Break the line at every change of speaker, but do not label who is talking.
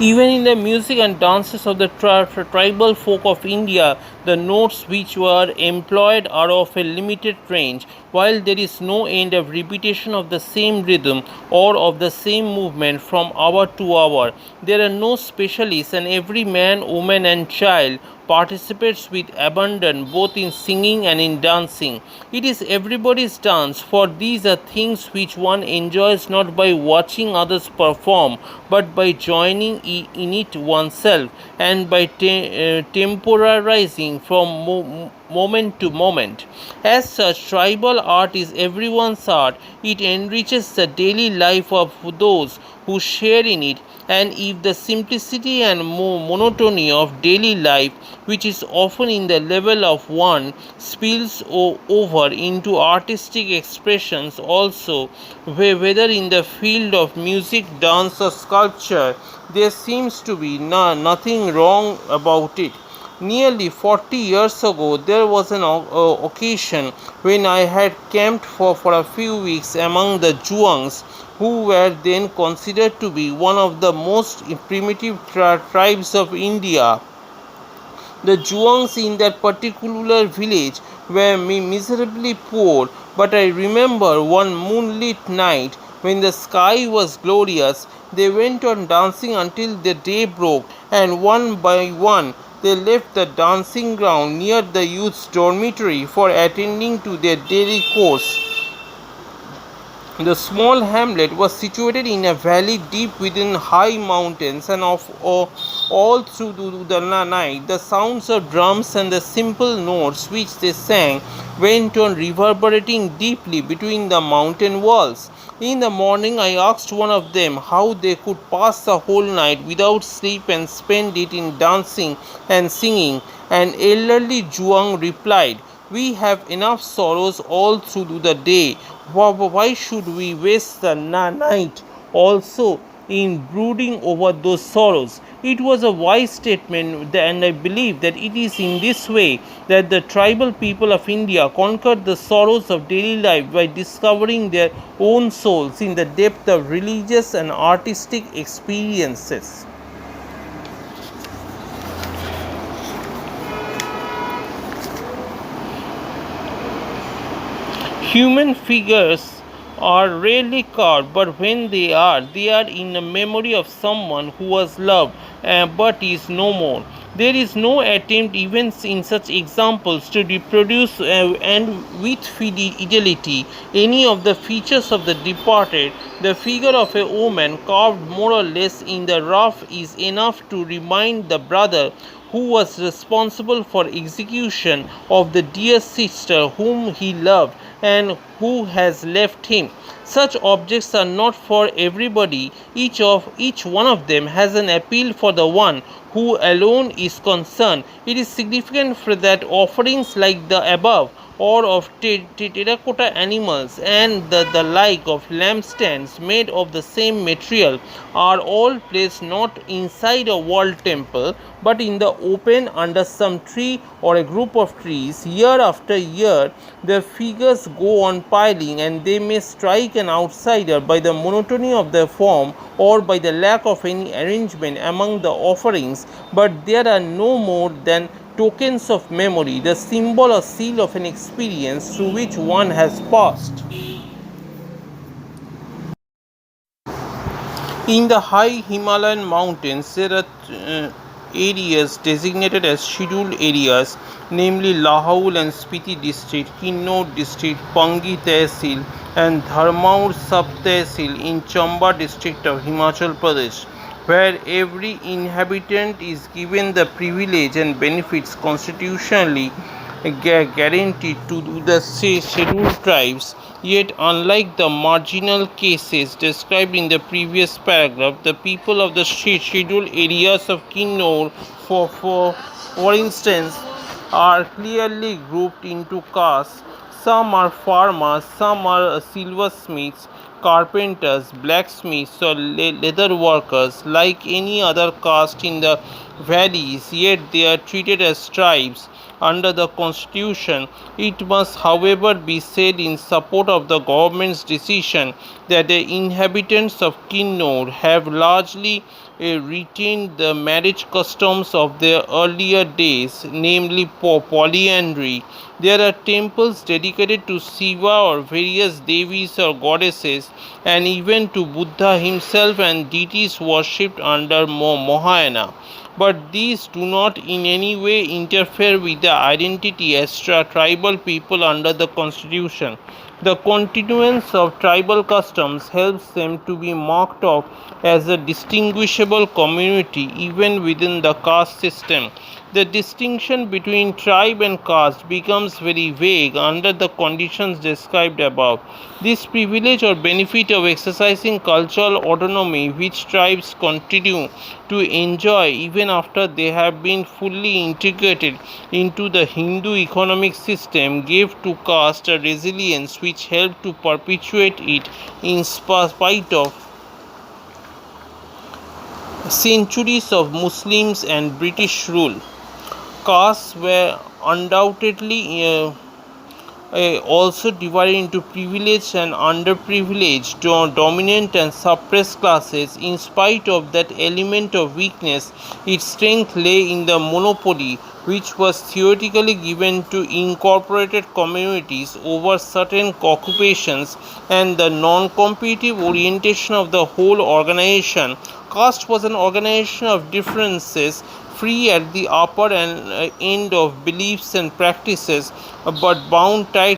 Even in the music and dances of the tribal folk of India, the notes which were employed are of a limited range, while there is no end of repetition of the same rhythm or of the same movement from hour to hour. There are no specialists, and every man, woman, and child participates with abandon both in singing and in dancing. It is everybody's dance, for these are things which one enjoys not by watching others perform, but by joining in it oneself, and by temporizing from moment to moment. As such, tribal art is everyone's art. It enriches the daily life of those who share in it, and if the simplicity and monotony of daily life, which is often in the level of one, spills over into artistic expressions also, whether in the field of music, dance, or sculpture, there seems to be nothing wrong about it. Nearly 40 years ago, there was an occasion when I had camped for a few weeks among the Zhuangs, who were then considered to be one of the most primitive tribes of India. The Zhuangs in that particular village were miserably poor, but I remember one moonlit night when the sky was glorious, they went on dancing until the day broke, and one by one they left the dancing ground near the youth's dormitory for attending to their daily course. The small hamlet was situated in a valley deep within high mountains, and all through the night the sounds of drums and the simple notes which they sang went on reverberating deeply between the mountain walls. In the morning I asked one of them how they could pass the whole night without sleep and spend it in dancing and singing. An elderly Zhuang replied, "We have enough sorrows all through the day. Why should we waste the night also in brooding over those sorrows?" It was a wise statement, and I believe that it is in this way that the tribal people of India conquered the sorrows of daily life by discovering their own souls in the depth of religious and artistic experiences. Human figures are rarely carved, but when they are in the memory of someone who was loved but is no more. There is no attempt, even in such examples, to reproduce and with fidelity any of the features of the departed. The figure of a woman carved more or less in the rough is enough to remind the brother who was responsible for execution of the dear sister whom he loved and who has left him. Such objects are not for everybody. Each one of them has an appeal for the one who alone is concerned. It is significant for that offerings like the above, or of terracotta animals and the like of lampstands made of the same material, are all placed not inside a walled temple but in the open under some tree or a group of trees. Year after year the figures go on piling, and they may strike an outsider by the monotony of their form or by the lack of any arrangement among the offerings, but there are no more than tokens of memory, the symbol or seal of an experience through which one has passed. In the high Himalayan mountains, there are areas designated as scheduled areas, namely Lahaul and Spiti district, Kinnaur district, Pangi Tehsil, and Dharmaur sub Tehsil in Chamba district of Himachal Pradesh, where every inhabitant is given the privilege and benefits constitutionally guaranteed to the scheduled tribes. Yet, unlike the marginal cases described in the previous paragraph, the people of the scheduled areas of Kinnaur, for instance, are clearly grouped into castes. Some are farmers, some are silversmiths, carpenters, blacksmiths, or leather workers. Like any other caste in the valleys, yet they are treated as tribes under the constitution. It must, however, be said in support of the government's decision that the inhabitants of Kinnor have largely retained the marriage customs of their earlier days, namely polyandry. There are temples dedicated to Shiva or various devis or goddesses, and even to Buddha himself, and deities worshipped under Mahayana. But these do not in any way interfere with the identity as tribal people under the constitution. The continuance of tribal customs helps them to be marked off as a distinguishable community even within the caste system. The distinction between tribe and caste becomes very vague under the conditions described above. This privilege or benefit of exercising cultural autonomy, which tribes continue to enjoy even after they have been fully integrated into the Hindu economic system, gave to caste a resilience which helped to perpetuate it in spite of centuries of Muslims and British rule. Castes were undoubtedly also divided into privileged and underprivileged, dominant and suppressed classes. In spite of that element of weakness, its strength lay in the monopoly which was theoretically given to incorporated communities over certain occupations and the non-competitive orientation of the whole organization. Caste was an organization of differences, free at the upper end of beliefs and practices, but bound tight